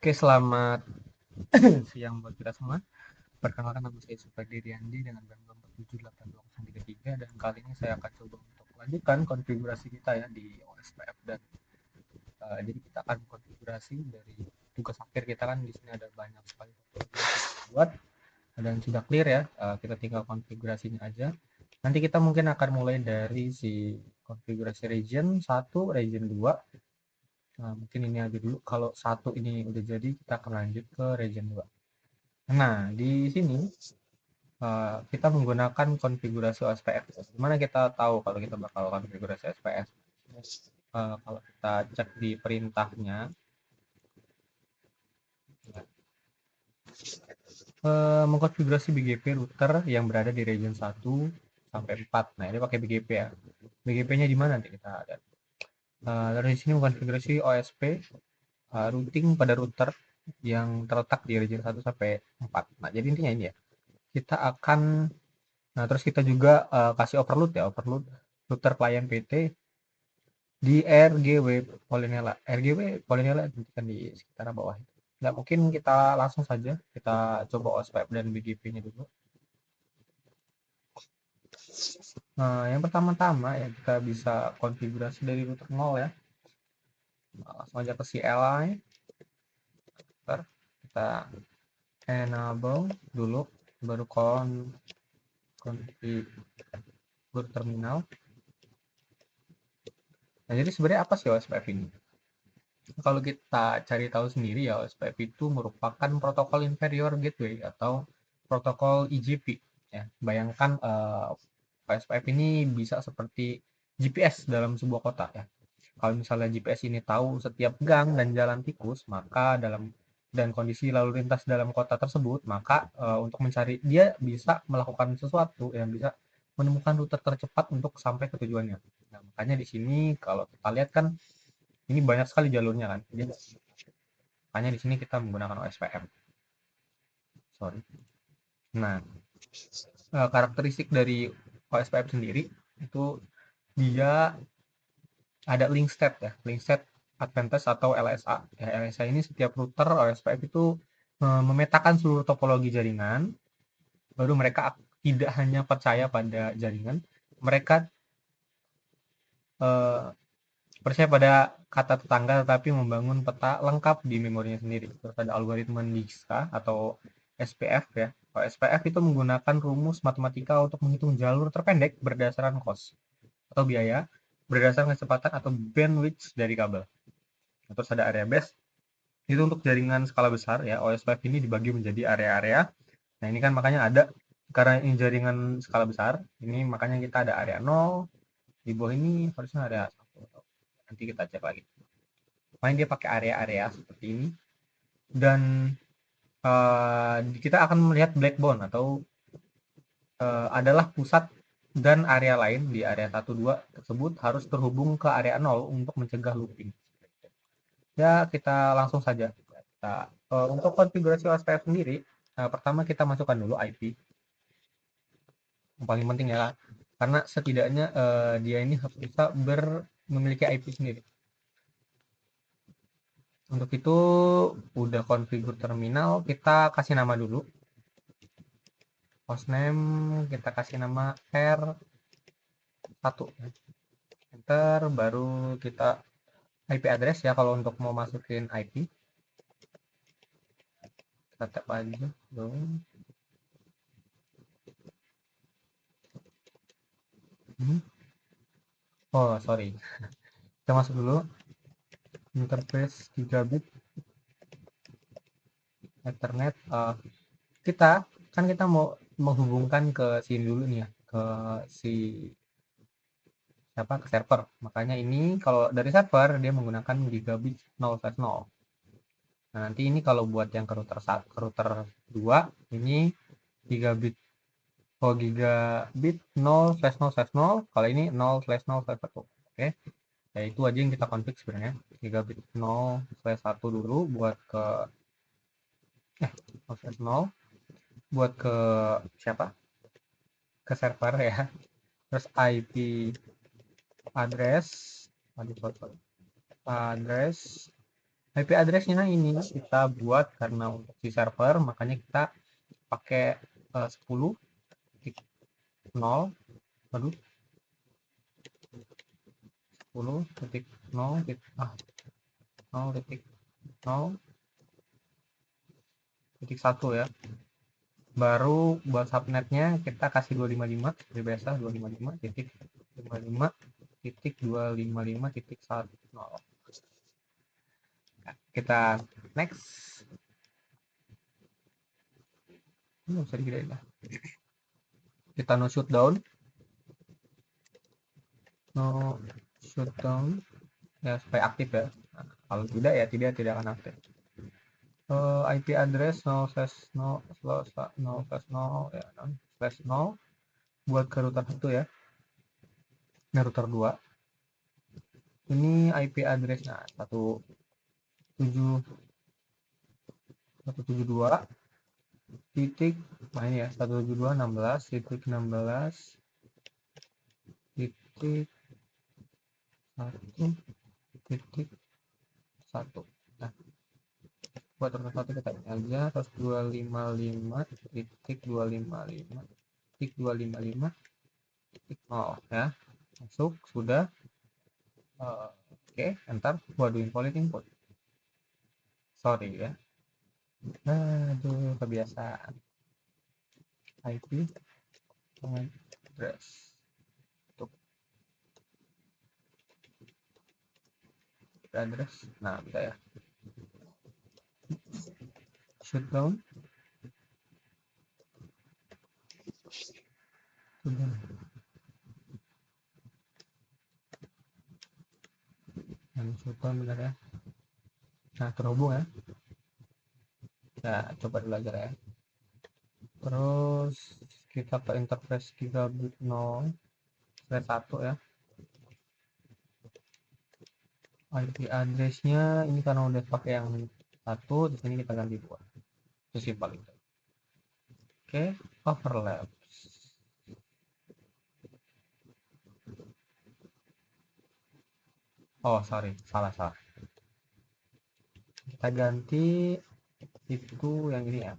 Oke, selamat siang buat kita semua. Perkenalkan, nama saya Supadi Riyandi dengan BAM 478233, dan kali ini saya akan coba untuk melanjutkan konfigurasi kita ya di OSPF. Dan jadi kita akan konfigurasi dari tugas akhir kita, kan di sini ada banyak sekali konfigurasi yang kita buat dan sudah clear ya. Kita tinggal konfigurasinya aja. Nanti kita mungkin akan mulai dari si konfigurasi region 1, region 2. Nah, mungkin ini aja dulu. Kalau satu ini udah jadi, kita akan lanjut ke region 2. Nah, di sini kita menggunakan konfigurasi OSPF. Gimana kita tahu kalau kita bakal konfigurasi OSPF? Kalau kita cek di perintahnya, mengkonfigurasi BGP router yang berada di region 1 sampai 4. Nah, ini pakai BGP ya. BGP-nya di mana nanti kita ada? Dari sini mengkonfigurasi OSP routing pada router yang terletak di region 1 sampai 4. Nah, jadi intinya ini ya. Kita akan Nah, terus kita juga kasih overload ya, overload router klien PT di RGW Polinela. RGW Polinela kan di sekitar bawah itu. Nggak, mungkin kita langsung saja kita coba OSPF dan BGP-nya dulu. Nah, yang pertama-tama ya kita bisa konfigurasi dari router 0 ya. Nah, langsung aja ke CLI. Ntar kita enable dulu, baru konfigur terminal. Nah, jadi sebenarnya apa sih OSPF ini? Kalau kita cari tahu sendiri ya, OSPF itu merupakan protokol inferior gateway atau protokol IGP ya. Bayangkan OSPF ini bisa seperti GPS dalam sebuah kota ya. Kalau misalnya GPS ini tahu setiap gang dan jalan tikus, maka dan kondisi lalu lintas dalam kota tersebut, maka untuk mencari dia bisa melakukan sesuatu yang bisa menemukan rute tercepat untuk sampai ke tujuannya. Nah, makanya di sini kalau kita lihat kan ini banyak sekali jalurnya kan. Jadi makanya di sini kita menggunakan OSPF. Sorry. Nah, karakteristik dari OSPF sendiri itu dia ada link state ya, link state advantage atau LSA. Ya, LSA ini setiap router OSPF itu memetakan seluruh topologi jaringan, baru mereka tidak hanya percaya pada jaringan, mereka eh, percaya pada kata tetangga, tetapi membangun peta lengkap di memorinya sendiri. Terus ada algoritma Dijkstra atau SPF ya. Kalau SPF itu menggunakan rumus matematika untuk menghitung jalur terpendek berdasarkan cost atau biaya, berdasarkan kecepatan atau bandwidth dari kabel. Terus ada area base, itu untuk jaringan skala besar ya. OSPF ini dibagi menjadi area-area. Nah, ini kan makanya ada, karena ini jaringan skala besar, ini makanya kita ada area 0, di bawah ini harusnya area 1. Nanti kita cek lagi. Makanya dia pakai area-area seperti ini. Dan kita akan melihat backbone atau adalah pusat dan area lain di area 1, 2 tersebut harus terhubung ke area 0 untuk mencegah looping. Ya, kita langsung saja. Untuk konfigurasi OSPF sendiri, pertama kita masukkan dulu IP. Yang paling penting ya, karena setidaknya dia ini harus bisa memiliki IP sendiri. Untuk itu udah konfigur terminal, kita kasih nama dulu. Hostname kita kasih nama R1. Enter, baru kita IP address ya kalau untuk mau masukin IP. Kita tap aja dong. Oh, sorry. Kita masuk dulu interface gigabit Ethernet. Kita kan kita mau menghubungkan ke sini dulu nih ya, ke si siapa, ke server. Makanya ini kalau dari server dia menggunakan gigabit 0/0. Nah, nanti ini kalau buat yang ke router 1, ke router 2 ini gigabit gigabit 0/0/0. Kalau ini 0/0/1. Oke. Ya, itu aja yang kita config sebenarnya. Gigabit 0/1 dulu buat ke 0/0 buat ke siapa? Ke server ya. Terus IP address, address IP address-nya ini kita buat karena untuk si server, makanya kita pakai 10.0, aduh, 10.0 0.0.1 ya. Baru buat subnetnya kita kasih 255 seperti biasa, 255.55.255.10. Kita next. Ini bisa digedein lah. Kita no shutdown, ya supaya aktif ya. Nah, kalau tidak ya tidak akan aktif. IP address 0/0/0 ya, /0 buat ke router 1 ya. Nah, router 2 ini IP address, nah 172 titik, nah ini ya 172.16.16 titik 1.1. Nah, buat router 1 kita ini aja 155.255.255.0 ya. Masuk sudah. Oke, enter. Waduh, invalid input. Sorry ya. Aduh, kebiasaan. IP address. Untuk address. Nah, bisa ya. Shutdown. Sudah. Yang shutdown benar ya. Nah, terhubung ya. Nah, coba belajar ya. Terus kita ke interface gigabit 0/1 ya. IP address-nya ini karena udah pakai yang 1, di sini kita ganti 2. Sesimpel itu. Oke, overlap. Oh, sorry, salah. Kita ganti itu yang ini ya.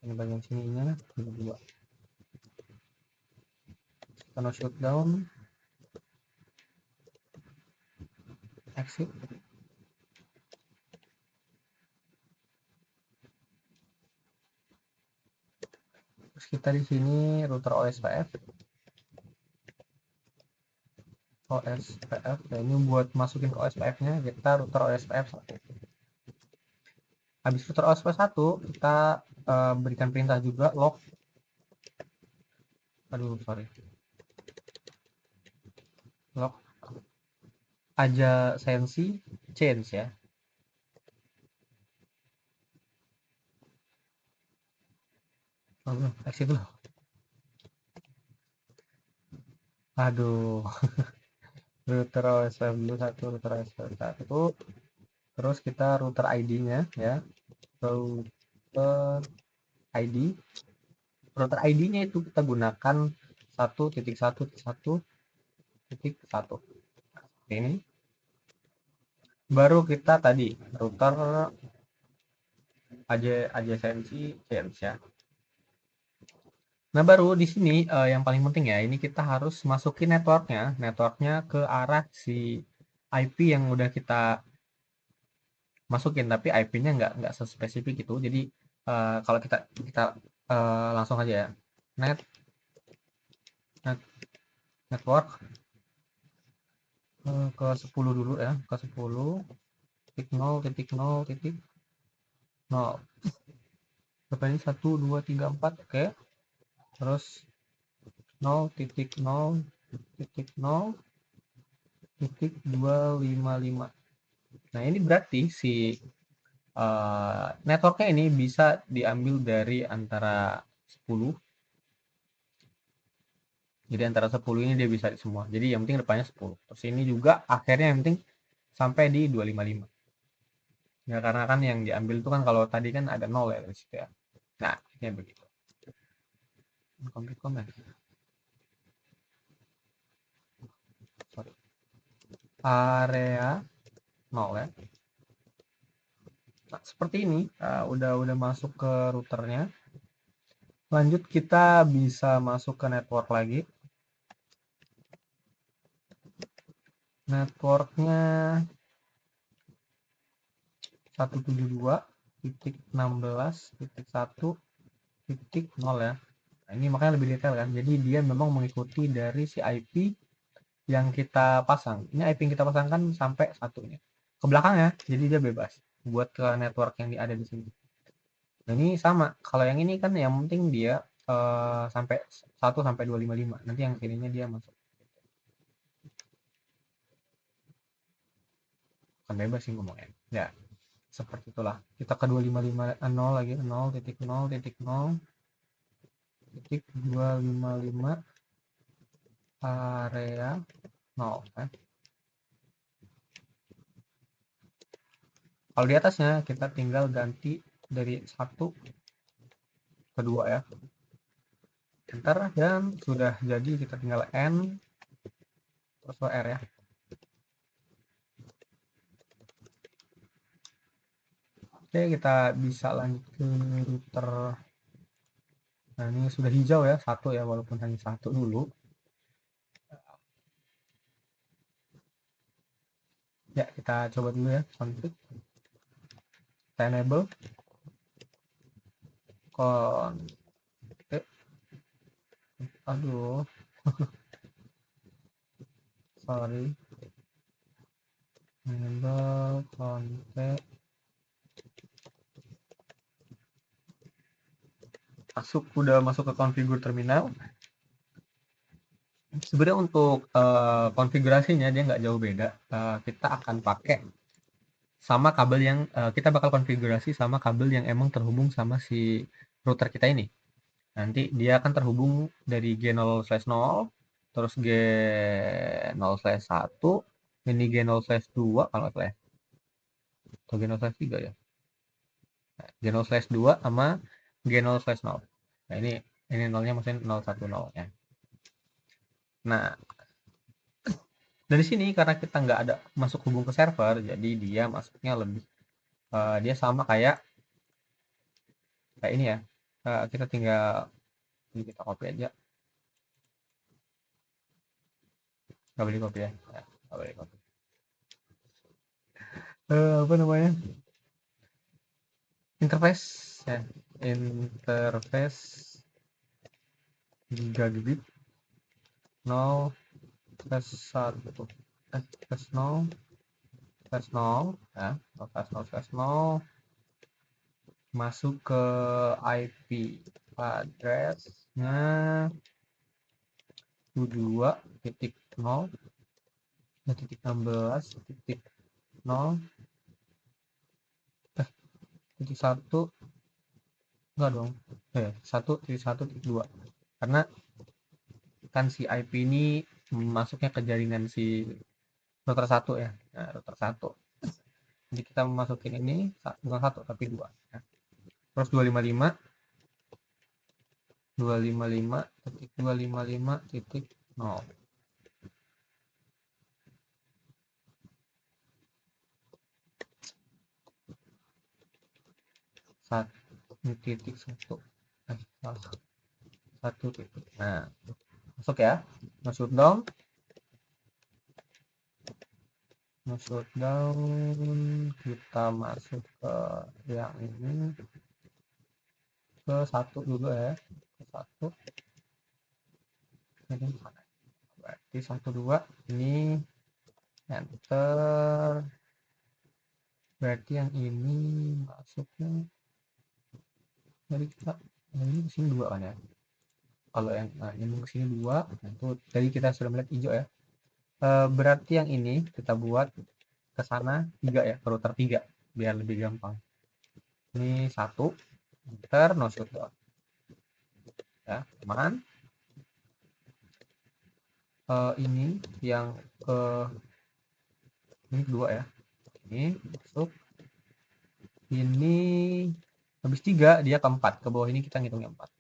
Ini bagian sininya ini 2. Kita shutdown, exit. Terus kita di sini router OSPF. Nah, ini buat masukin ke OSPF-nya kita router OSPF 1. Habis router OSPF 1 kita berikan perintah juga log. Aduh, sorry. Log aja sensi change ya. Exit dulu. Aduh. Router OSPF dulu 1, router OSPF 1. Terus kita router ID-nya ya. Router ID. Router ID-nya itu kita gunakan 1.1.1.1. Ini. Baru kita tadi router adjacency change ya. Nah, baru di sini yang paling penting ya, ini kita harus masukin networknya ke arah si IP yang udah kita masukin, tapi IP-nya nggak sespesifik itu. Jadi kalau kita langsung aja ya, net network ke 10 dulu ya, ke 10.0.0.0. Berapa ini 1 2 3 4, oke. Terus 0.0.0.255. Nah, ini berarti si networknya ini bisa diambil dari antara 10. Jadi antara 10 ini dia bisa semua. Jadi yang penting depannya 10. Terus ini juga akhirnya yang penting sampai di 255. Ya, karena kan yang diambil itu kan kalau tadi kan ada 0 ya dari situ ya. Nah, ini begitu. Komen. Sorry. Area 0 ya. Nah, seperti ini udah masuk ke routernya. Lanjut kita bisa masuk ke network lagi. Networknya 172.16.1.0 ya. Nah, ini makanya lebih detail kan. Jadi dia memang mengikuti dari si IP yang kita pasang. Ini IP yang kita pasang kan sampai satunya. Ke belakangnya, jadi dia bebas buat ke network yang ada di sini. Nah, ini sama. Kalau yang ini kan yang penting dia sampai 1 sampai 255. Nanti yang sininya dia masuk. Bukan bebas sih ngomongnya. Ya, seperti itulah. Kita ke 255 lagi 0.0.0.255 area 0 kan. Kalau di atasnya kita tinggal ganti dari 1 ke 2 ya. Enter dan sudah jadi, kita tinggal N terus R ya. Oke, kita bisa lanjut ke router. Nah, ini sudah hijau ya, 1 ya, walaupun hanya 1 dulu. Ya, kita coba dulu ya, config. Kita enable. Aduh, sorry. Enable config. Udah masuk ke configure terminal. Sebenarnya untuk konfigurasinya dia nggak jauh beda. Kita akan pakai sama kabel yang kita bakal konfigurasi sama kabel yang emang terhubung sama si router kita ini. Nanti dia akan terhubung dari G0/0, terus G0/1, ini G0/2 kalau nggak salah ya, atau G0/3 ya. Nah, G0/2 sama G0/0. Nah, ini nolnya maksudnya 010 ya. Nah, dari sini karena kita nggak ada masuk hubung ke server, jadi dia masuknya lebih dia sama kayak ini ya. Kita tinggal ini, kita copy aja. Nggak boleh copy ya. Nggak boleh copy. Apa namanya? Interface ya. Interface gigabit 0 plus 1 plus 0 plus 0 ya, plus 0 plus 0 masuk ke IP address-nya 22.0.16.0 titik 1 enggak dong, 1.1.2 karena kan si IP ini masuknya ke jaringan si router 1 ya. Nah, router 1, jadi kita masukin ini bukan 1 tapi 2 ya. Terus 255.255.255.0 1.1 1 titik. Nah, masuk ya, masuk down kita masuk ke yang ini, ke 1 dulu ya, ke 1 ini berarti 1 2 ini enter, berarti yang ini masuknya dari kita ini ke sini 2 kan ya. Kalau yang ini ke sini 2, nah itu tadi kita sudah melihat hijau ya. Berarti yang ini kita buat ke sana 3 ya, ke router 3 biar lebih gampang. Ini 1 enter no shutdown ya teman. Ini yang ke ini 2 ya, ini masuk, ini habis 3 dia ke 4, ke bawah ini kita ngitungnya 4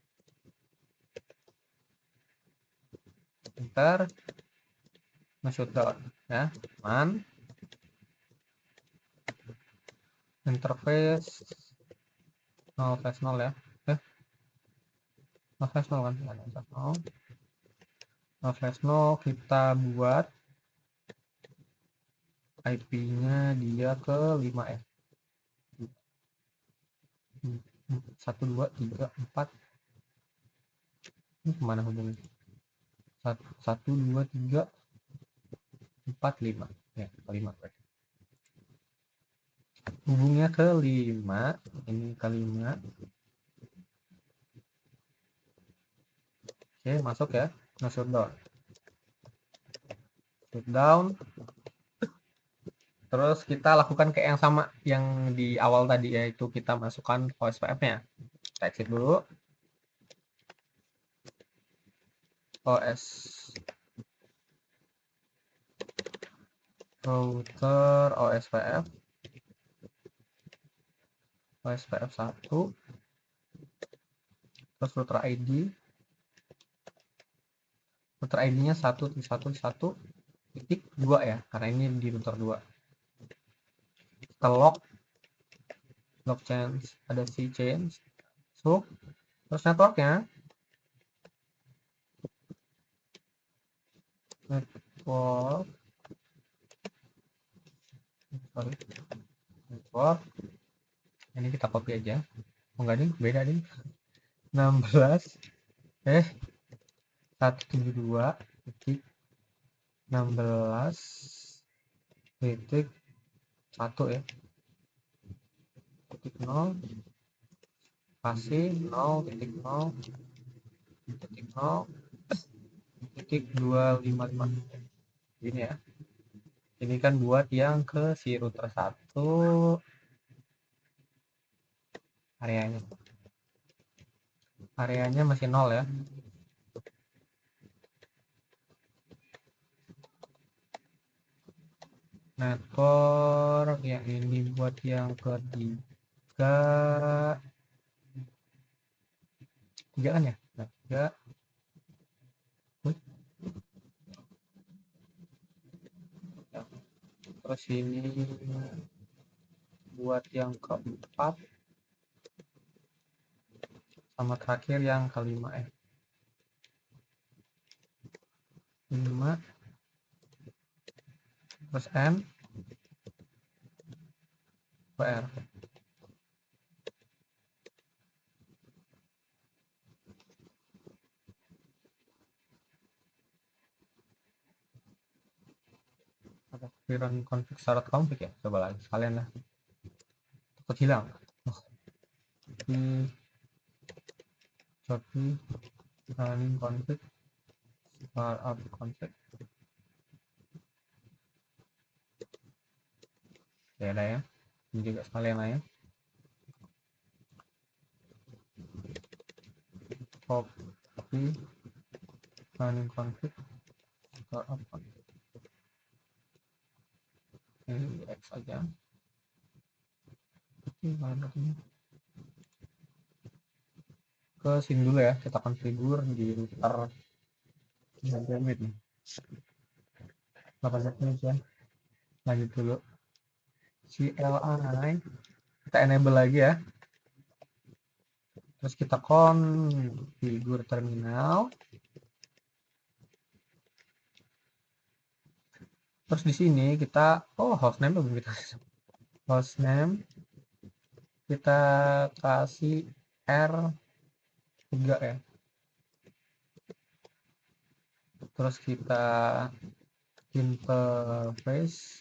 enter no shutdown ya teman. interface 0/0 ya, 0/0 kan, 0/0 kita buat IP-nya dia ke 5 ya, 1 2 3 4, ini kemana hubungnya, 1 2 3 4 5 ya, ke 5 berarti. Hubungnya ke 5, ini ke 5. Oke, masuk ya, nah shutdown. Terus kita lakukan kayak yang sama yang di awal tadi, yaitu kita masukkan OSPF-nya. Kita exit dulu. OS router OSPF 1, terus router ID-nya 1.1.1.2 ya, karena ini di router 2. Kita log change, ada si change, terus network ini kita copy aja. Enggak nih, beda nih, 16 172.16.1 ya, titik 0 kasih 0.0.0.255 ini ya. Ini kan buat yang ke si router 1 areanya masih 0 ya. Network yang ini buat yang ketiga, 3 kan ya, 3. Terus ini buat yang keempat, sama terakhir yang kelima 5, terus M PR. Run config start config ya, coba lagi sekalian lah, takut hilang. Copy running config startup config ya, ada ya, ini juga sekalian lah ya. Copy running config startup config, ini X aja. Ke sini dulu ya, kita configure di router 8 menit nih, 8 menit ya. Lanjut dulu CLI, kita enable lagi ya, terus kita configure terminal. Terus di sini kita hostname belum kita, hostname kita kasih R3 ya. Terus kita interface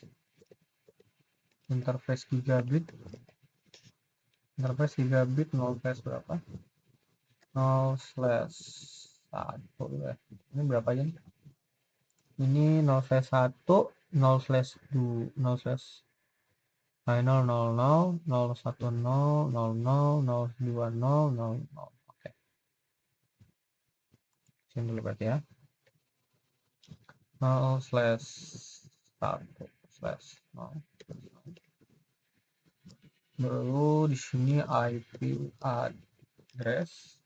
gigabit, 0/, berapa, 0/1 ya. Ini berapa aja nih? Ini 0/1, 0/2, 0/0, oke, sini dulu berarti ya, 0/1/0. Baru di sini IP address,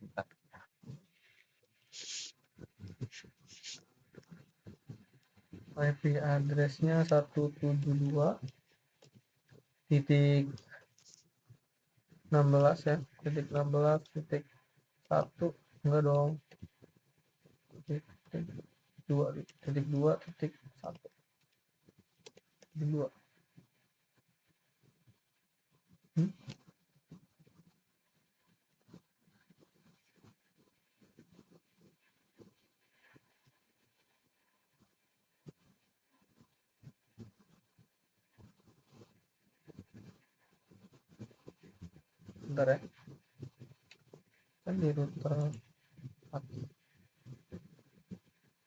IP addressnya 172.168.1.1 16 ya, titik 16 titik 1 enggak dong, titik 2 titik 2 titik 1 titik 2. Bentar ya, kan di router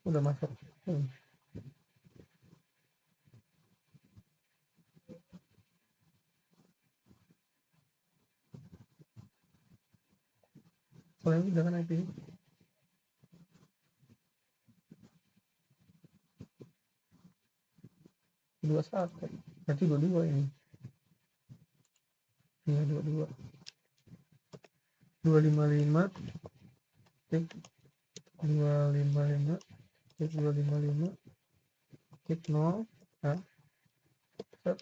udah masuk. Soalnya udah kan IP 21, berarti 22 ini. Iya 22 255 titik 255 titik 255 titik 0 ya. Set.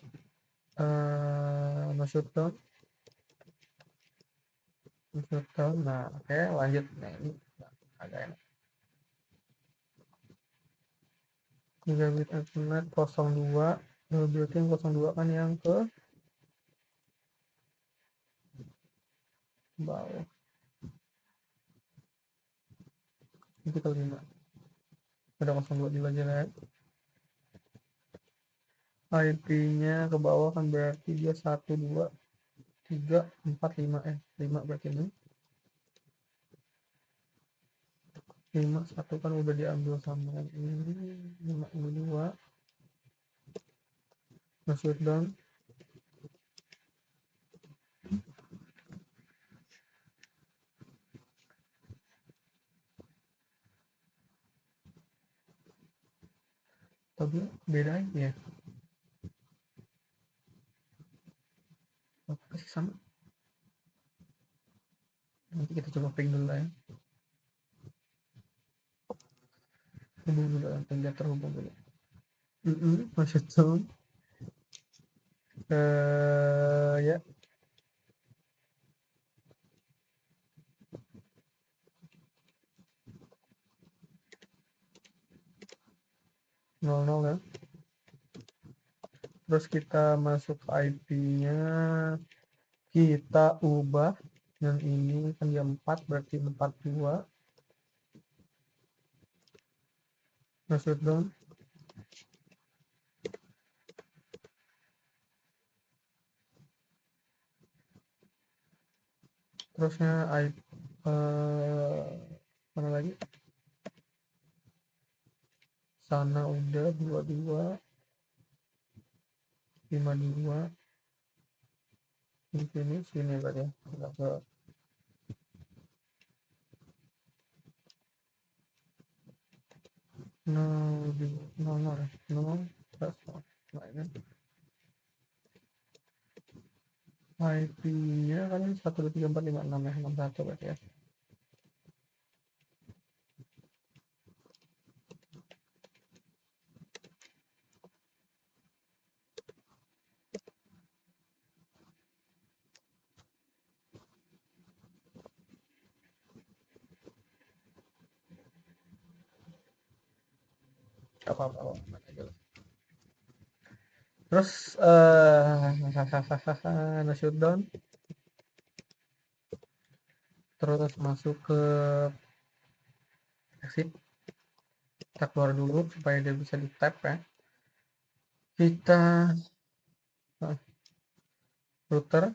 No shutdown. Nah oke, lanjut. Nah ini agak enak. Gigabit Ethernet 02, berarti yang 02 kan yang ke bawah, itu ke 5, ada 02 juga jelek. IP nya ke bawah kan berarti dia 1 2 3 4 5 5 berarti ini 5 1 kan udah diambil sama yang ini, 5 ini 2 masuk down. Tapi beda aja ya, apa sih sama, nanti kita coba ping dulu ya, hubung dulu ya, tinggal terhubung dulu. Masuk down. Ya 00 ya, terus kita masuk IP nya, kita ubah yang ini kan dia 4 berarti 42 masuk down. Terusnya IP mana lagi, sana udah 22 52 di sini berarti ya, enggak ke 0 di 0 plus nah ini IP nya kan 1234566 ya, 61 berarti ya. Apa-apa aja lah. Terus no shutdown, terus masuk ke exit, kita keluar dulu supaya dia bisa di tap ya, kita router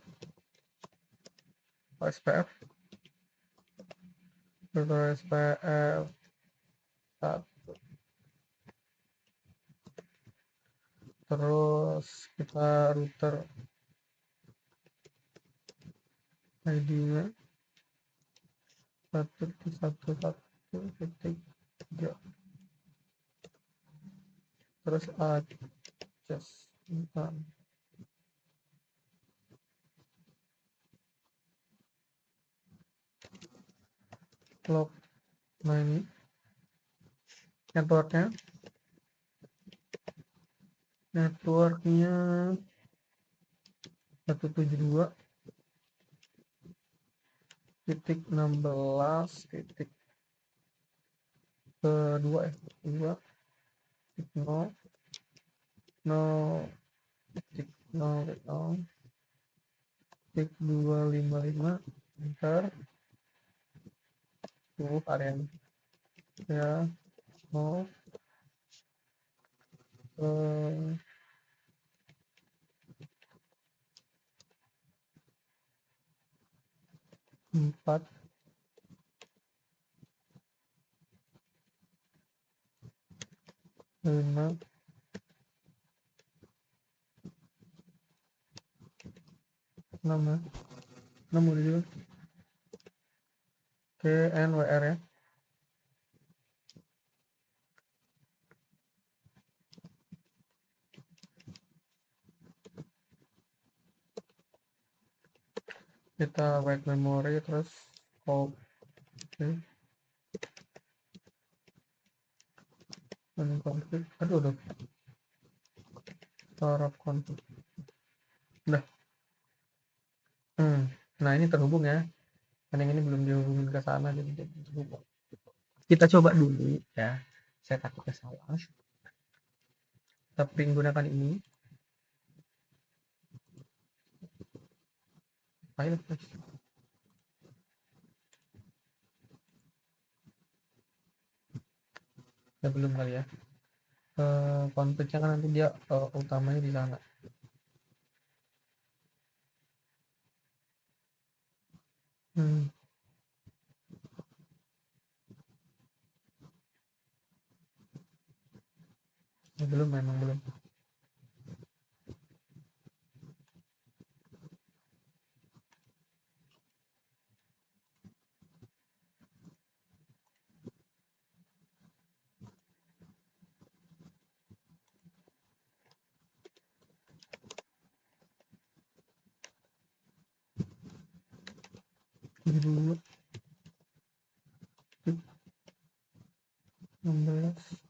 SPF SPF 1, terus kita router ID nya 1.1.1.3, terus adjust clock. Nah ini networknya 172 titik 16 titik kedua ya 2 titik 0 0 titik 0 titik 255 enter 10 varian ya 0 4 5 6 6 udah juga ke NWR ya kita write memory terus copy dan config aduh startup config udah nah ini terhubung ya kan yang ini belum dihubungin ke sana jadi terhubung kita coba dulu ya saya takutnya salah tapi menggunakan ini file ya belum kali ya config-nya kan nanti dia utamanya di sana ya belum memang belum dulu 16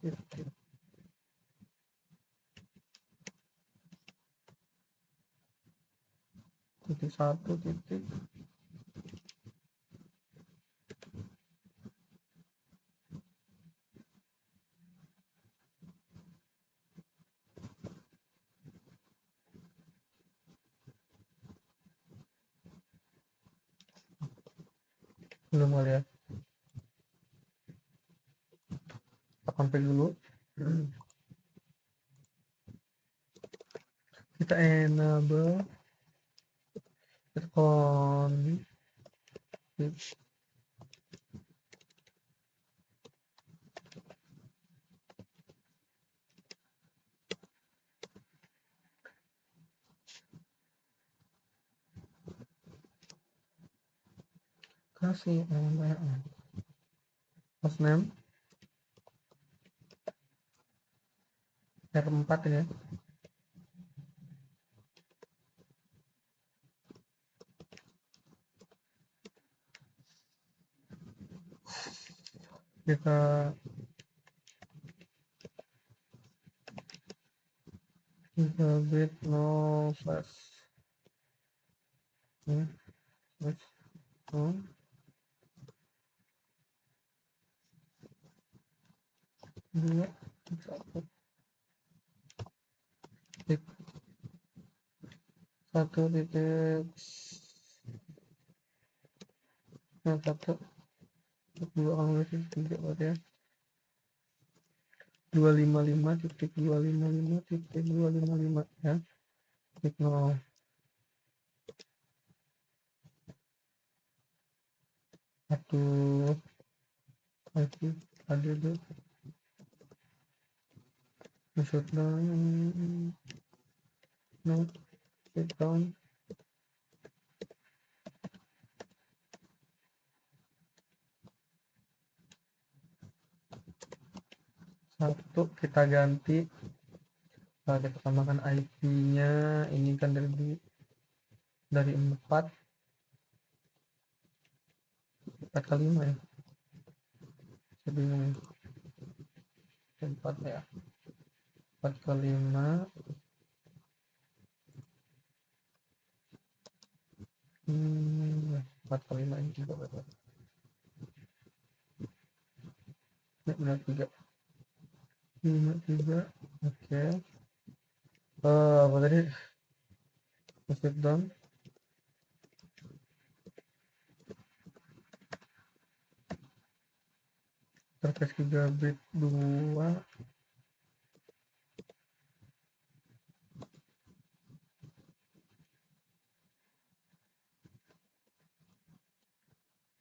titik 1 titik belum kali ya kita config dulu kita enable kita config kasih hostname R4 ini ya kita gigabit no slash slash no 2 1 titik 1 titik 1 2 kalau titik 3 berarti ya 255 titik 255 titik 255 ya titik 0 1 lagi ada dulu shutdown no shutdown 1 kita ganti kita tambahkan IP-nya ini kan dari 4 ke 5 ya saya bingung 4 ya 4 ke 5 ya 4 kali 5 ini 3 berapa? Ya, benar 3. 5, 3. Oke. Apa tadi? Step down. Surface gigabit 2.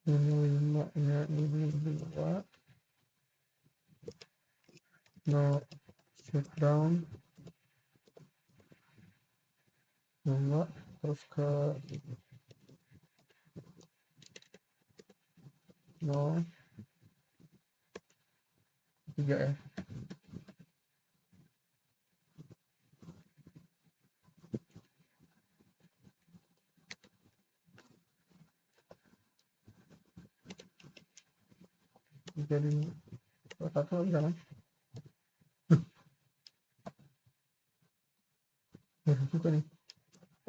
Ini 5 ya, ini 2. No step down 2. Terus ke no 3 ya. Jadi satu bisa kan? Bisa juga nih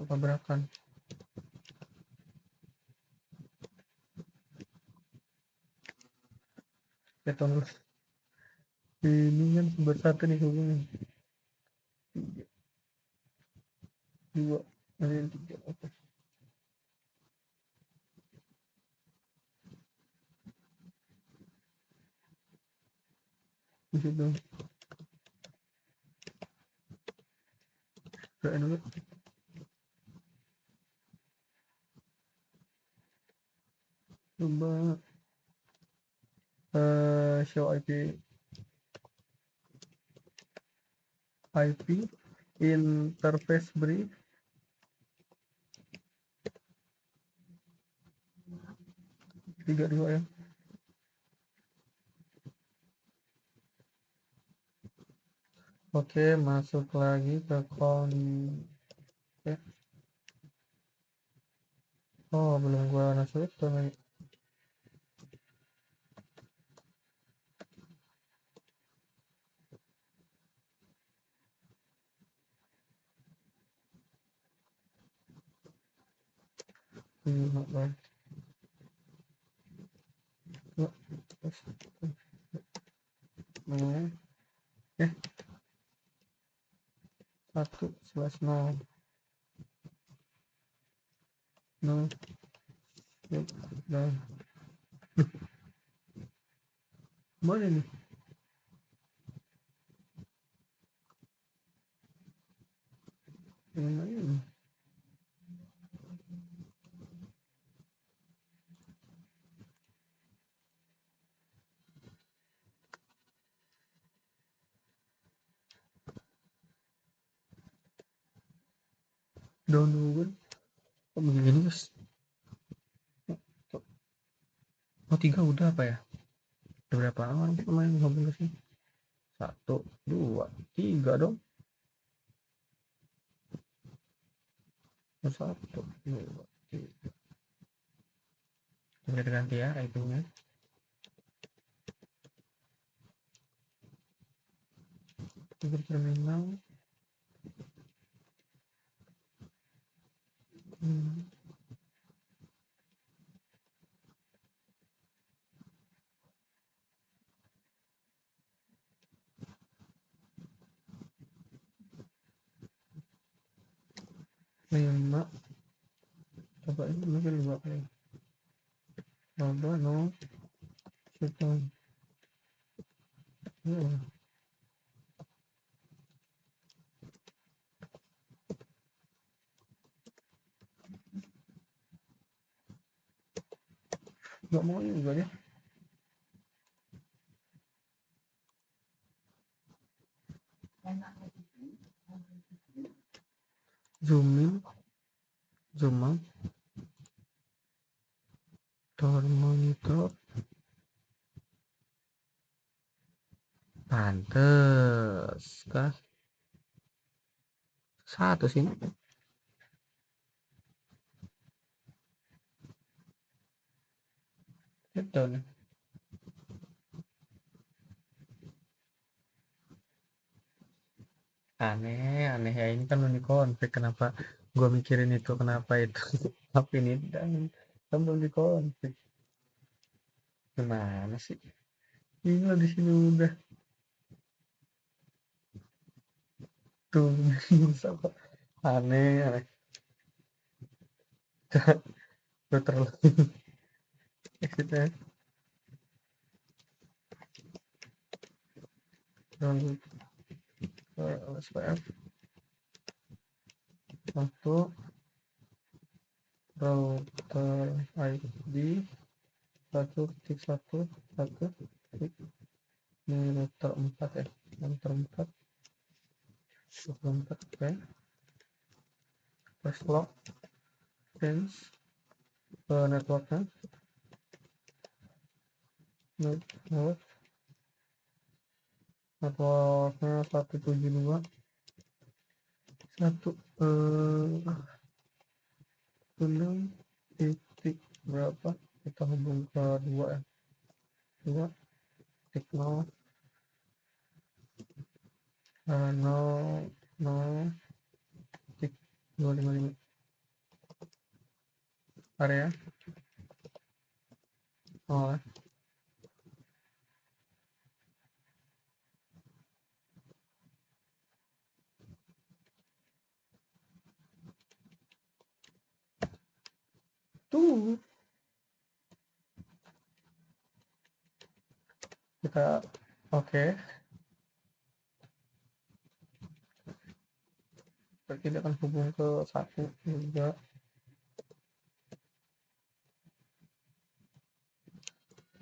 tabrakan. Beton ini kan sumber satu nih hubungin 2 ini 3. Oke, bisa dong. Kayak dulu coba show IP interface brief 32 ya. Oke, masuk lagi ke oh, belum gua masuk itu nih. Eh, 1/0 no dan mana nih yang lain download kok begini guys. Oh, 3 udah apa ya? Udah berapa orang pemain ngobrol sih? 1, 2, 3 dong. 1, 2, 3. Bisa diganti ya IP-nya. Untuk terminal. Lima. Coba ini mungkin 2 kali. Coba no. Setong. Nggak mau juga ya. Zoom in, zoom out, tower monitor. Pantes kah? 1 sini. Itu nih. Aneh ya, ini kan unik konflik. Kenapa gua mikirin itu, kenapa itu tapi ini dan kan belum dikonfig. Gimana sih? Gila di sini udah tuh apa aneh aneh. Udah terlalu exitnya terlalu SPF satu router ID 1.1.1 ini router 4 ya, router 4 24 oke. Press lock change networknya networknya 172 satu enam titik berapa, kita hubung ke 2 ya, 2 titik 0 0 titik 255 area oh tuh kita oke. Berarti dia akan hubung ke 1 2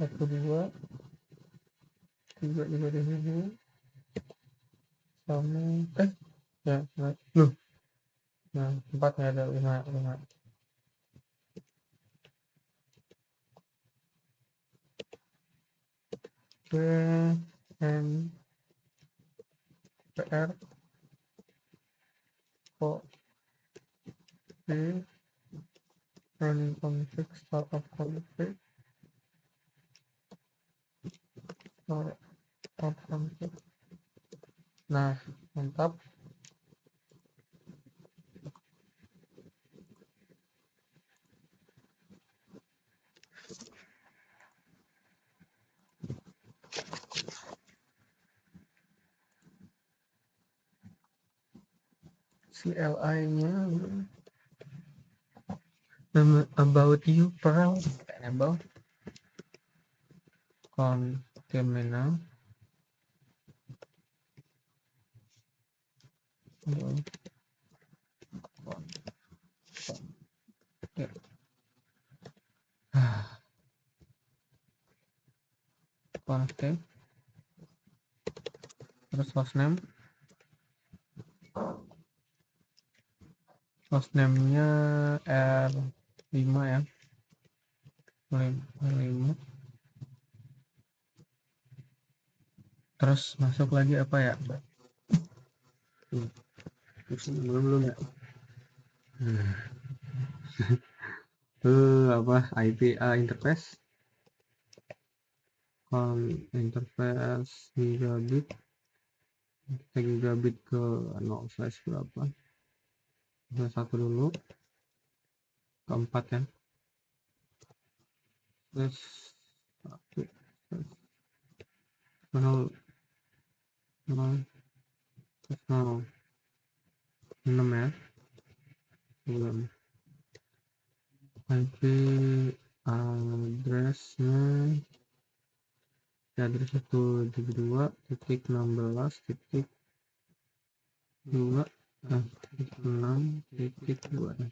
1 2 3 juga dihubung sama ya loh, nah 4 nggak ada 5 PR kok di running config startup config startup config. Nah mantap. CLI nya about you proud enable terminal connected terus hostname nya R5 ya, 5 terus masuk lagi apa ya belum ya apa IP interface interface gigabit, kita gigabit ke 0 berapa, satu dulu keempat ya, terus 1 0 6 ya, belum. IP addressnya address 172.16.2 6.2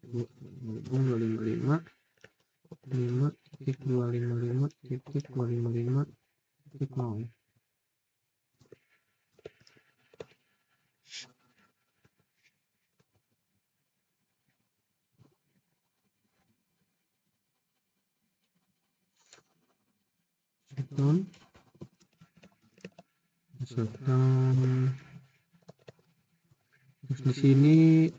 255 5.255.255.0 sedang. Terus di sini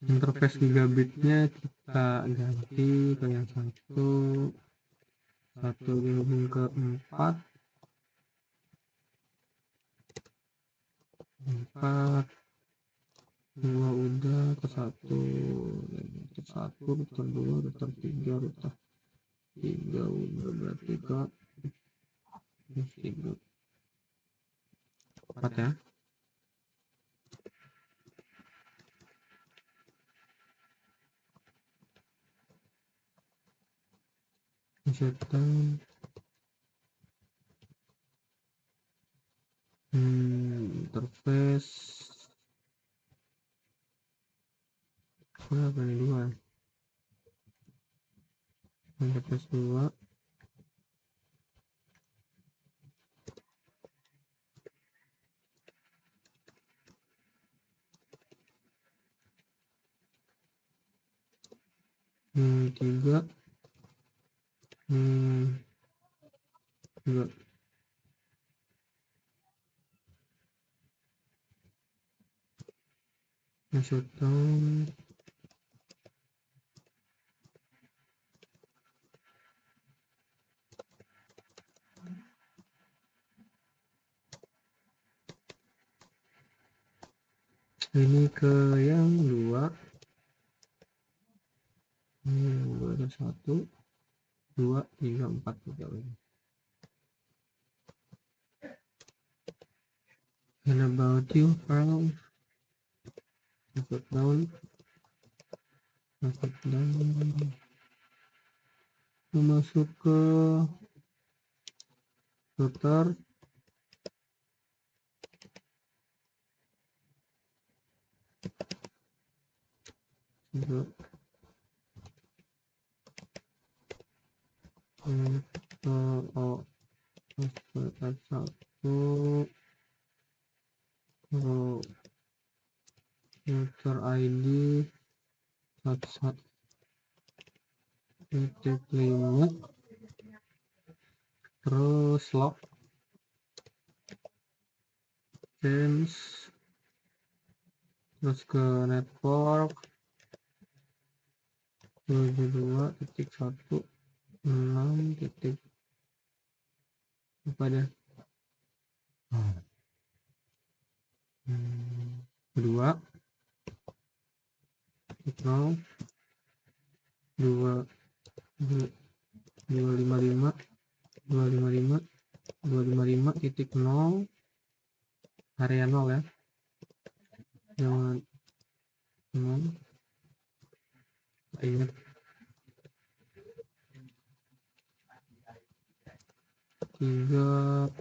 interface gigabitnya kita ganti ke yang satu dihubung ke 4 2 udah ke 1 1, router 2, router 3, router 3 udah berarti ke 3 4 ya. Shutdown interface apa nih 2 interface 2 3 2 shutdown ini ke yang 2 ada 1 2 3 4 juga lagi. And about you, Carl, shutdown masuk ke router router ID 11.5 terus log change terus ke network 22.1.6 titik apa deh 2 0 2 255 255 255.0 area 0 ya, jangan ingat 3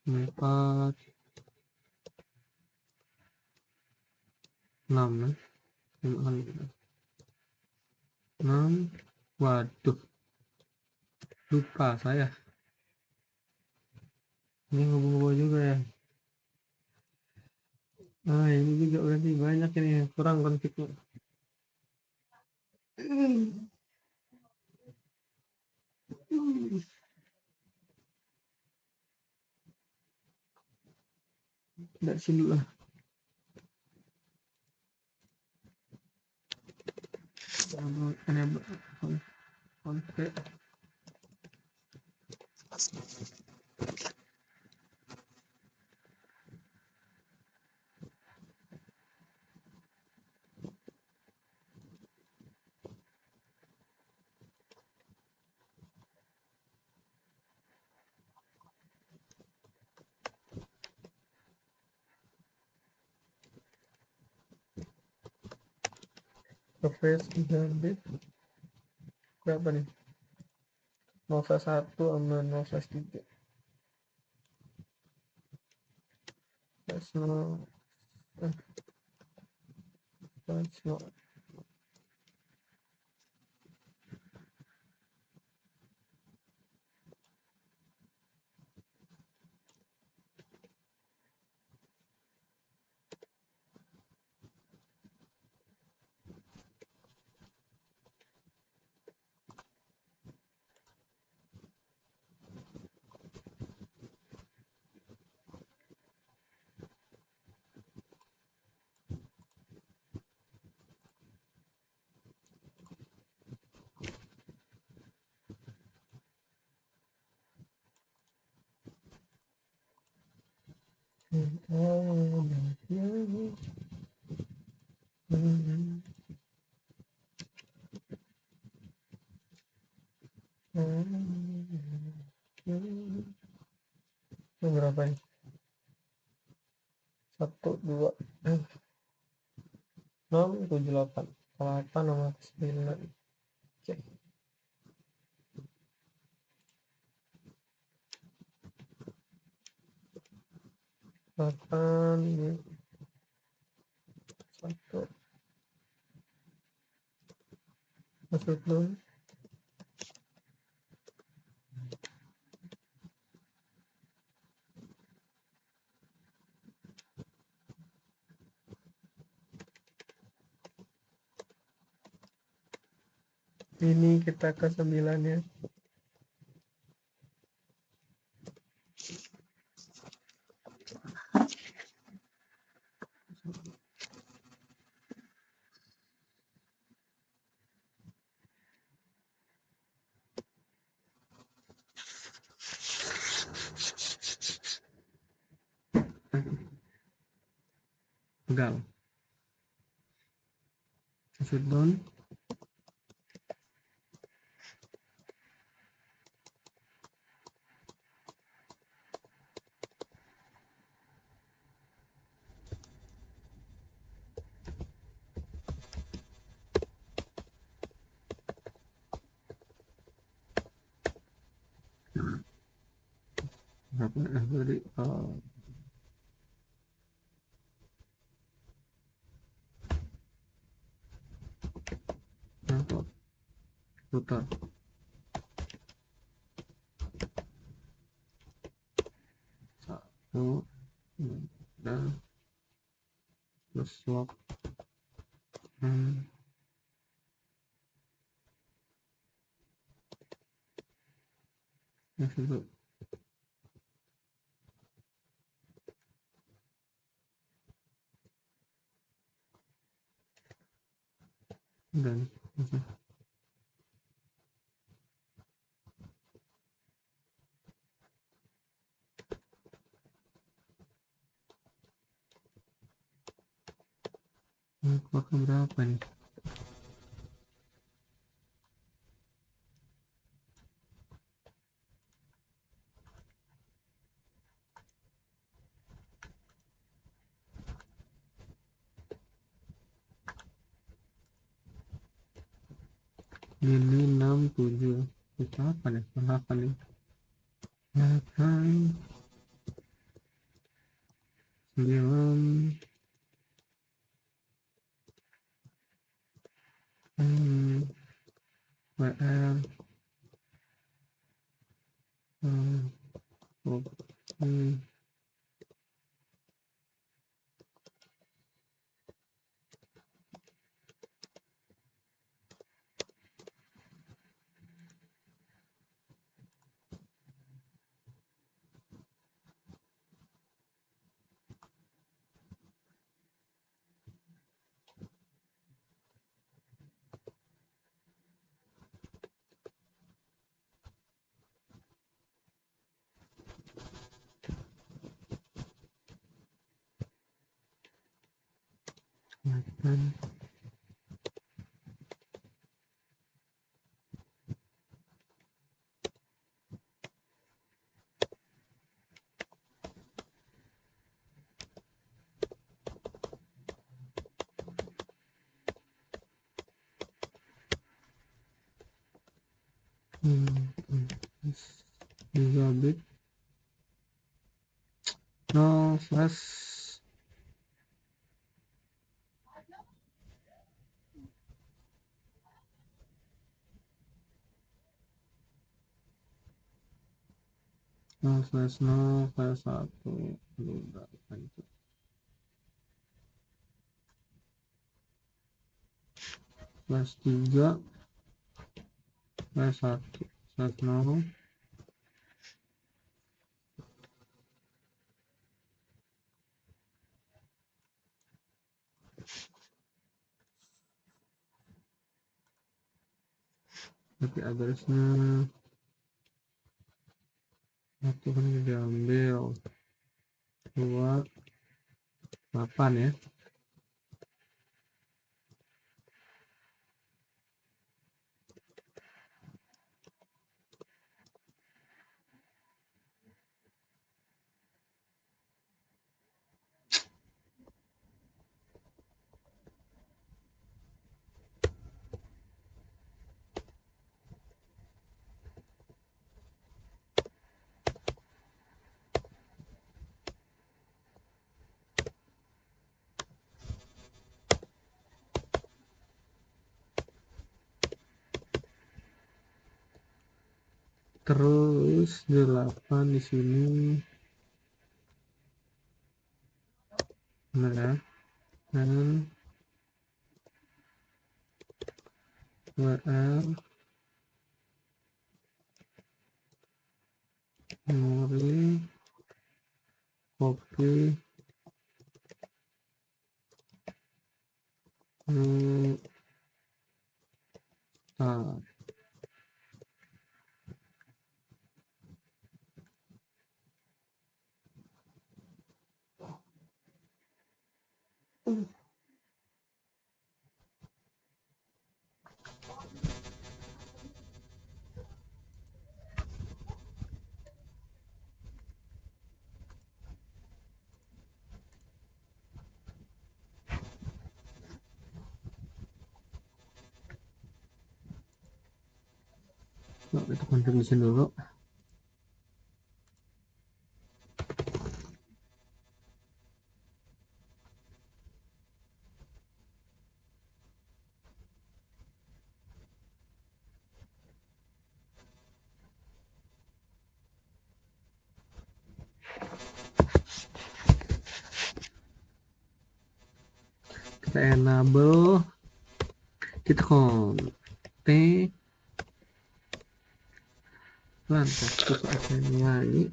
4 6 ya, 6 waduh lupa saya ini ngobrol juga ya. Ini juga berarti banyak ini kurang konfliknya. Tidak sini dulu lah. Konflik. Surface 3 berapa nih? 0/1 sama 0/3. That's not 1 2 6 7 8 8 sama 9. Oke. 8 1 masuk dulu. Ini kita ke 9 ya. Pegang. Shoot down. Apa tadi? Apa? Putar. Satu. Dan plus swap. Itu. Dan pakai berapa nih? Ini 6 7. Itu apa nih? Berapa nih? 8 9 WR oke. Gigabit no flash no flash 1 berapa itu flash 3 flash 1 flash 0 tapi addressnya satu kan diambil 2 8 ya. Terus 8 di sini. Benar ya? Dan WR memori copy start. Nah, kita confirmation dulu. Kita enable, kita kontak lantas terus akhirnya ini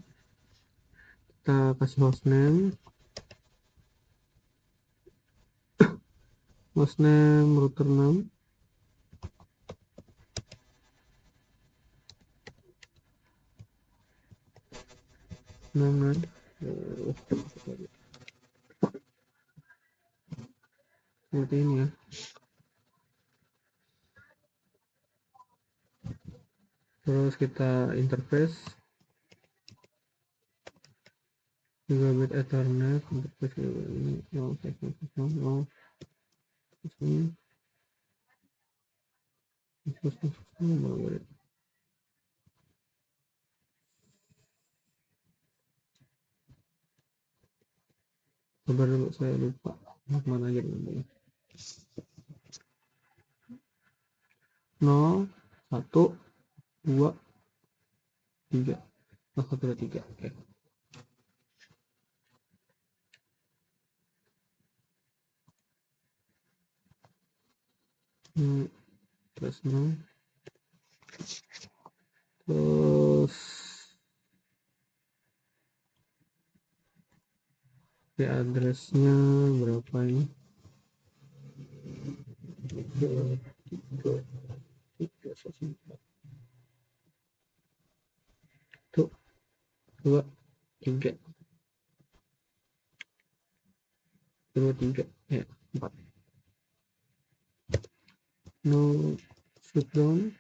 kita kasih hostname router 6 6 seperti ini ya. Terus kita interface gigabit ethernet interface ini sabar dulu, saya lupa mana aja namanya. 0 1 2 3 1 2 3. Oke. Terus 0 terus addressnya berapa ini? 1 2 3 2 3 ya 4. No shutdown.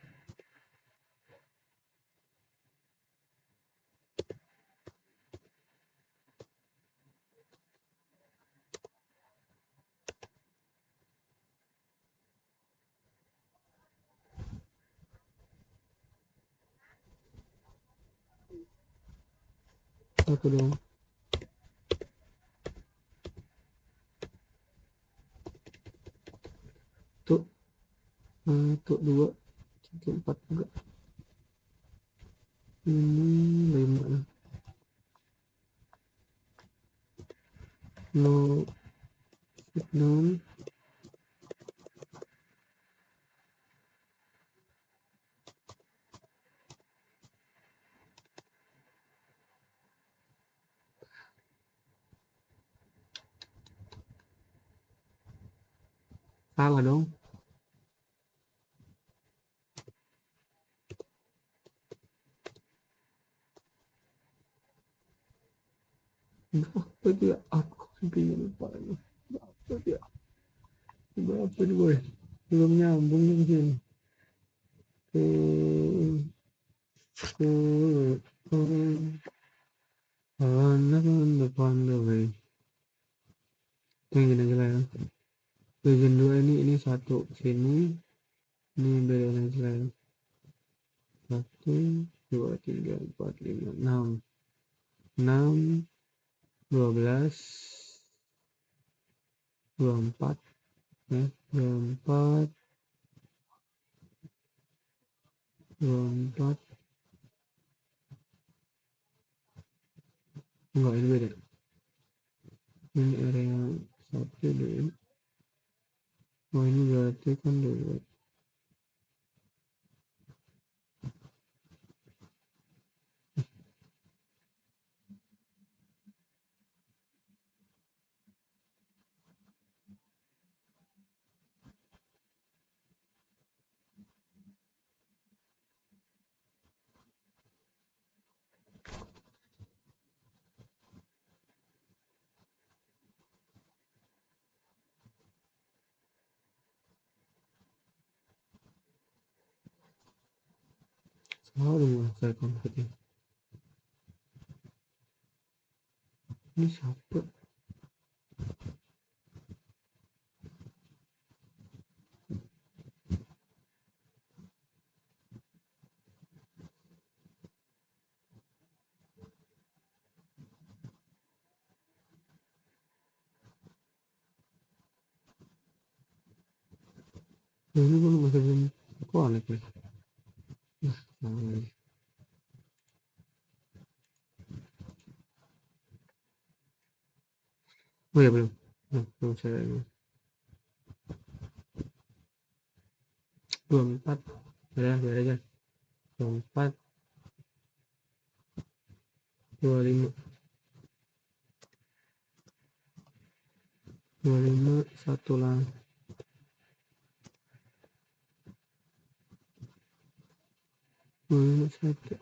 Satu dong. Tuh, 2 3 4 juga. Ini 5. No shutdown. Salah dong. Apa dia? Aku sampai lupa ini. Apa dia? Berapa nih boy? Belum nyambung nih sini. Depan way. Yang gini aja lah ya. Bagian 2 ini 1 sini. Ini beda aja lah ya. 1 2 3 4 5 6 6 12 24 ya 24 Enggak, ini beda. Ini area 1 deh. Oh, ini berarti kan dulu. Selalu saya konflik ini. Ini siapa? Nah, ini kan masih belum connect nih. Salah lagi. Oh ya, belum. Belum saya ini. 24. Biar aja. 24 25 satu lah. 25 satu.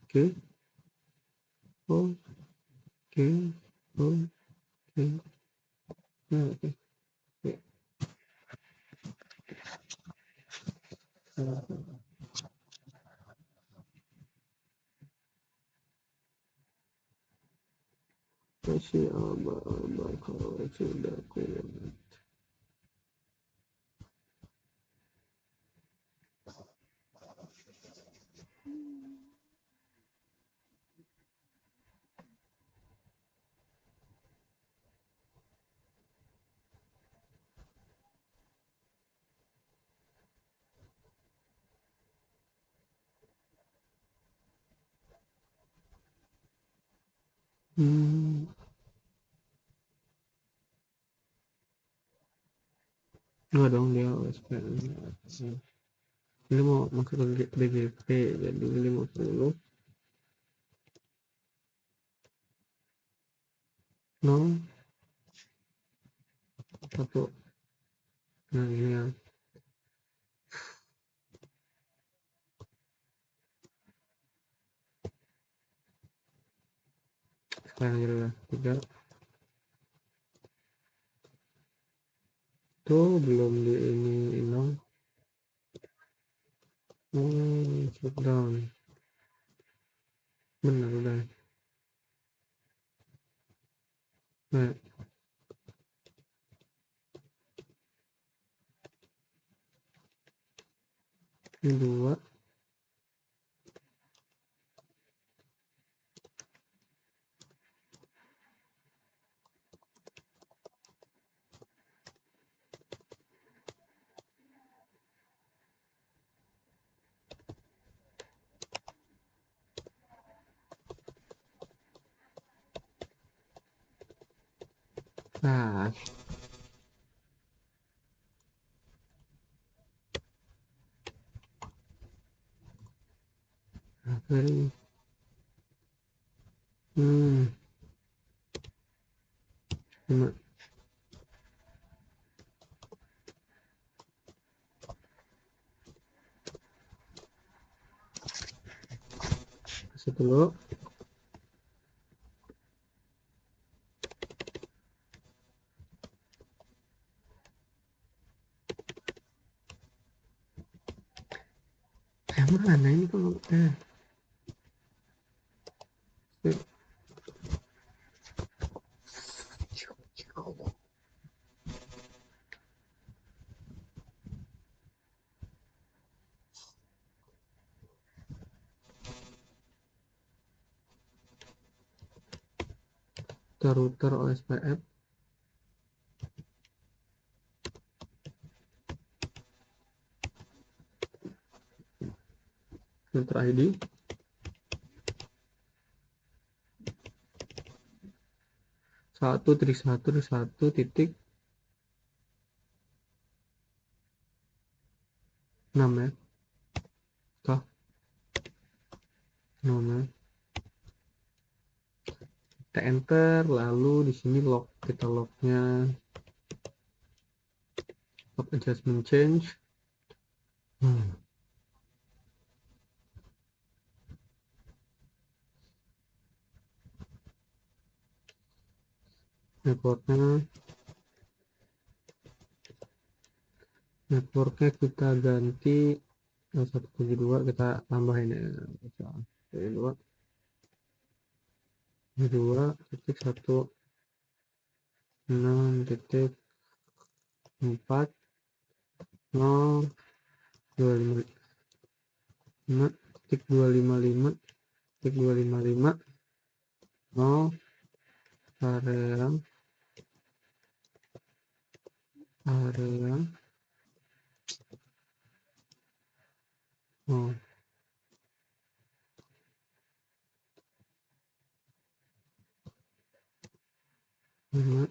Oke. Oke. Oke. Nah, oke. Kasih abah kalau sudah kuat. Enggak dong, dia OSPN. Ini mau masuk ke DGP, jadi 50. No, 1. Nah, ini yang sekarang gitu lah. 3. Tuh belum di ini dong. Shutdown. Benar udah. Nah, ini 2. Nah, apa ini? 5. Kasih dulu. Mana ini kalau router OSPF filter ID 1.1.1.6 ya. Toh 6 ya. Kita enter, lalu di sini lock, kita locknya lock adjustment change. networknya kita ganti 172, kita tambahin ya 2.1.6.4.0.255.255.255 area oh 5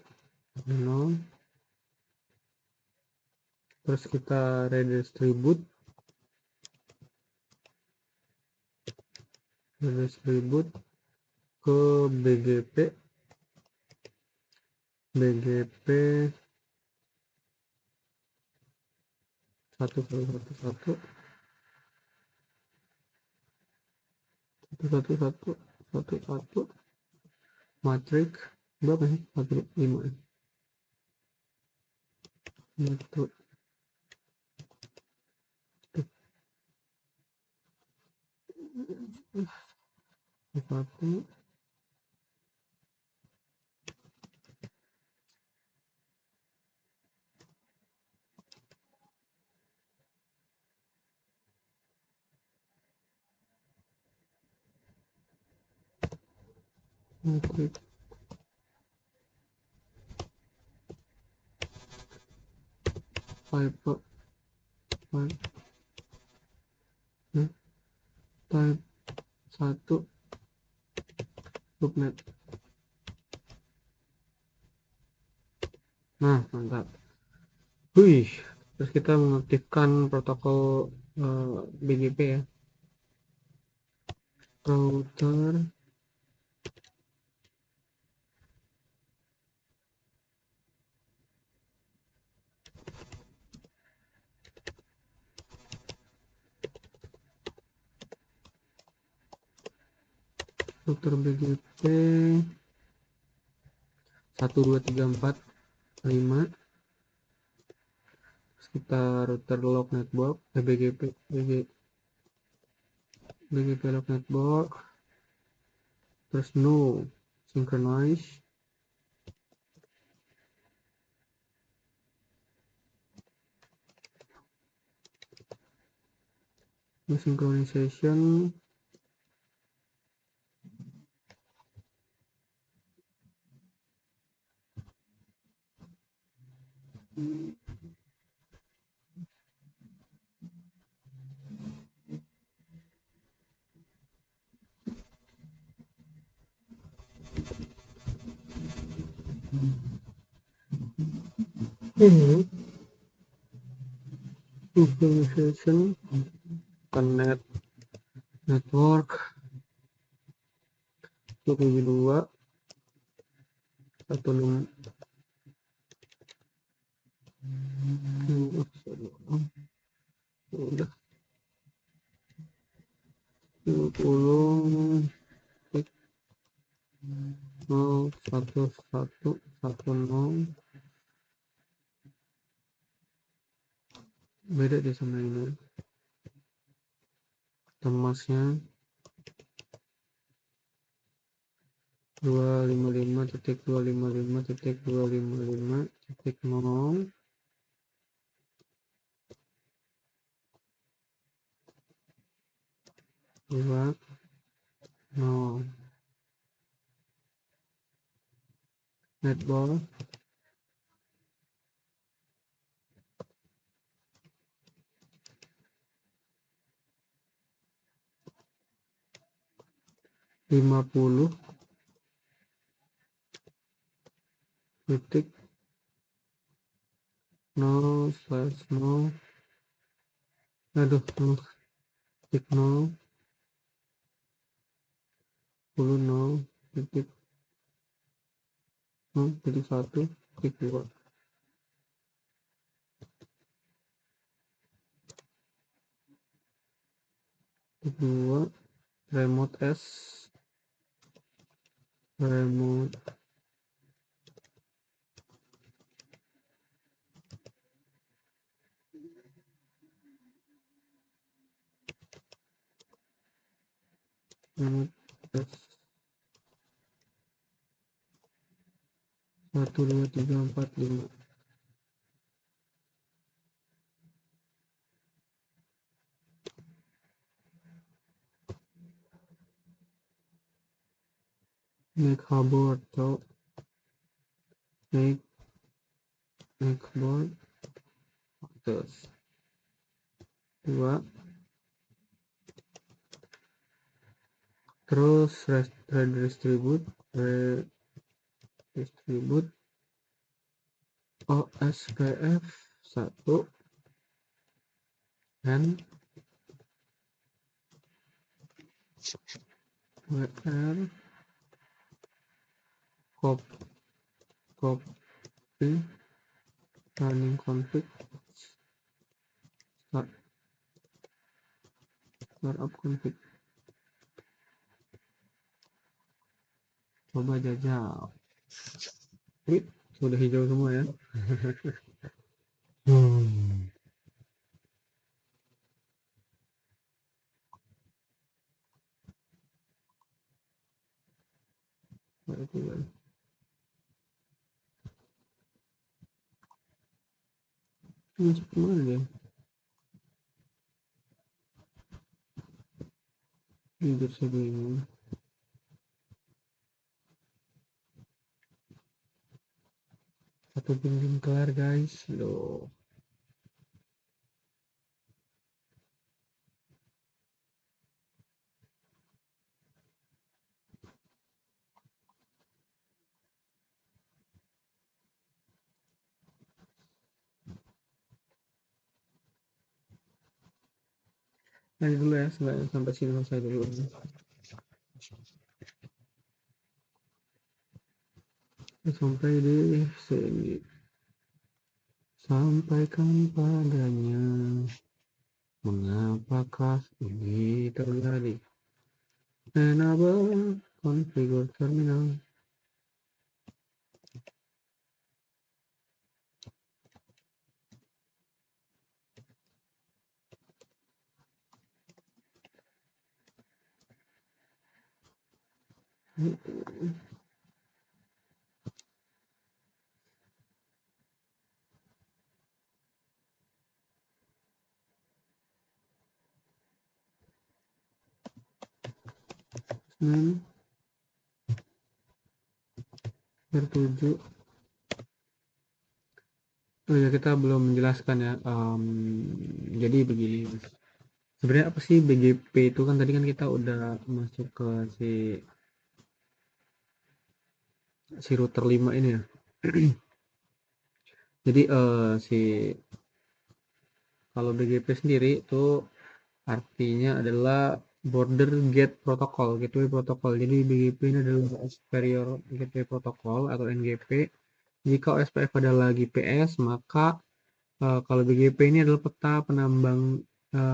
terus kita redistribute ke BGP 1.1.1.1.1 matrix berapa sih 1.5 itu 1 matrix type type 1 subnet. Nah, mantap. Wih, terus kita mengaktifkan protokol BGP ya. Router BGP 12345. Kita router lock network BGP lock network, terus no synchronize, no synchronization, synchronization connect network 22 16 udah 20 01110 beda deh sama ini temasnya 255.255.255.0 2 0 netball 50 titik 0/0 aduh 0 10 titik 1 titik 2 titik 2 remote s remote remote s 1 2 3 4 5 make hover atau make board terus 2 terus redistribute OSPF 1 and WR copy running config startup config. Coba jajal. Sudah hijau semua ya. Masuk kemana dia? Jujur saya bingung. Satu belum kelar guys. Loh. Lanjut dulu ya, sampai sini selesai dulu. Sampai di sini. Sampaikan padanya, mengapakah ini terjadi? Enable configure terminal. R7. Oh ya, kita belum menjelaskan ya. Jadi begini, sebenarnya apa sih BGP itu? Kan tadi kan kita udah masuk ke si router 5 ini ya. Jadi kalau BGP sendiri itu artinya adalah border gate protocol, gateway protocol. Jadi BGP ini adalah superior gateway protocol atau NGP. Jika OSPF adalah GPS, maka kalau BGP ini adalah peta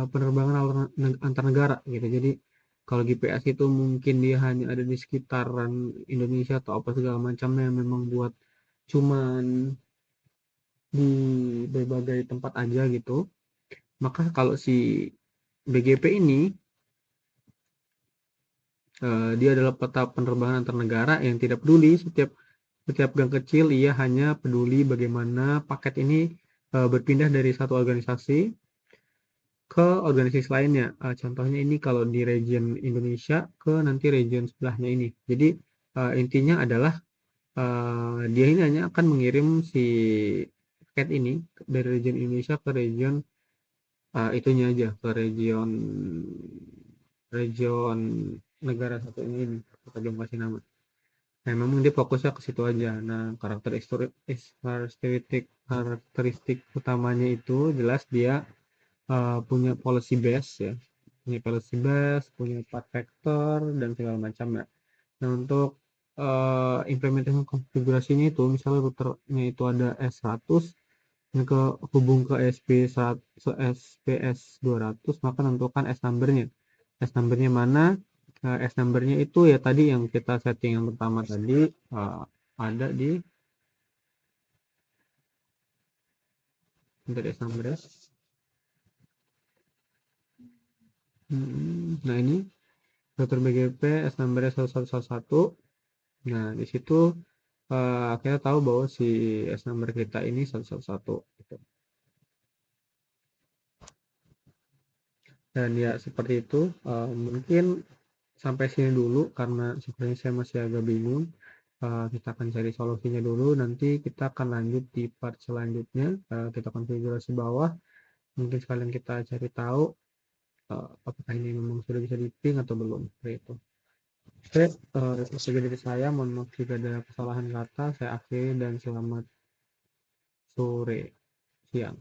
penerbangan antar negara gitu. Jadi kalau GPS itu mungkin dia hanya ada di sekitaran Indonesia atau apa segala macamnya yang memang buat cuman di berbagai tempat aja gitu. Maka kalau si BGP ini dia adalah peta penerbangan antar negara yang tidak peduli setiap gang kecil, ia hanya peduli bagaimana paket ini berpindah dari satu organisasi ke organisasi lainnya. Contohnya ini kalau di region Indonesia ke nanti region sebelahnya ini. Jadi intinya adalah dia ini hanya akan mengirim si paket ini dari region Indonesia ke region itunya aja, ke region negara satu ini kita belum kasih nama. Nah, memang dia fokusnya ke situ aja. Nah, karakteristik utamanya itu jelas dia punya policy base ya, punya policy base, punya part vector dan segala macam ya. Nah, untuk implementasi konfigurasinya itu, misalnya routernya itu ada S100 yang hubung ke SPS 200, maka tentukan S number-nya. S number-nya mana? S number-nya itu ya tadi yang kita setting yang pertama tadi, ada di bentar S number. Nah, ini router BGP S number-nya 1111. Nah, di situ kita tahu bahwa si S number kita ini 111 gitu. Dan ya seperti itu, mungkin sampai sini dulu karena sebenarnya saya masih agak bingung. Kita akan cari solusinya dulu, nanti kita akan lanjut di part selanjutnya. Kita konfigurasi bawah, mungkin sekalian kita cari tahu apakah ini memang sudah bisa di ping atau belum, seperti itu. Oke, itu saja dari saya. Mohon maaf jika ada kesalahan kata. Saya akhiri dan selamat sore, siang.